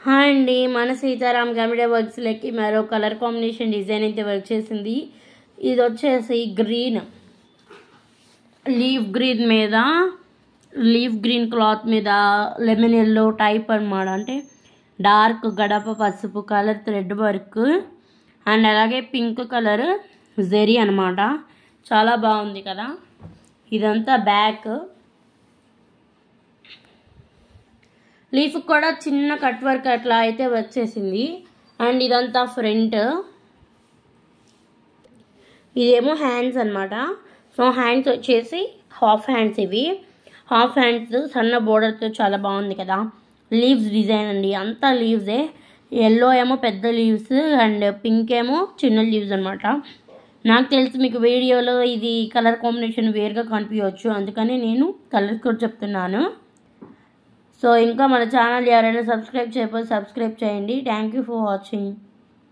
Hi అండి, మన Sitaram computer వర్క్స్లోకి మరో కలర్ కాంబినేషన్ డిజైన్ అయితే వర్క్ చేసింది. ఇది వచ్చేసి గ్రీన్ లీఫ్ గ్రీన్ క్లాత్ మీద లెమన్ ఎల్లో టైప్ అనమాట. అంటే డార్క్ గడప పసుపు కలర్ థ్రెడ్ వర్క్ అండ్ అలాగే పింక్ కలర్ జెరీ అనమాట. చాలా బాగుంది కదా. ఇదంతా బ్యాక్, లీఫ్ కూడా చిన్న కట్ వర్క్ అట్లా అయితే వచ్చేసింది. అండ్ ఇదంతా ఫ్రంట్, ఇదేమో హ్యాండ్స్ అనమాట. సో హ్యాండ్స్ వచ్చేసి హాఫ్ హ్యాండ్స్, ఇవి హాఫ్ హ్యాండ్స్ సన్న బోర్డర్తో చాలా బాగుంది కదా. లీవ్స్ డిజైన్ అండి, అంతా లీవ్సే. ఎల్లో ఏమో పెద్ద లీవ్స్ అండ్ పింక్ ఏమో చిన్న లీవ్స్ అనమాట. నాకు తెలిసి మీకు వీడియోలో ఇది కలర్ కాంబినేషన్ వేరుగా కనిపించవచ్చు, అందుకని నేను కలర్స్ కూడా చెప్తున్నాను. సో ఇంకా మన ఛానల్ ఎవరైనా సబ్స్క్రైబ్ చేయకపోతే సబ్స్క్రైబ్ చేయండి. Thank you for watching.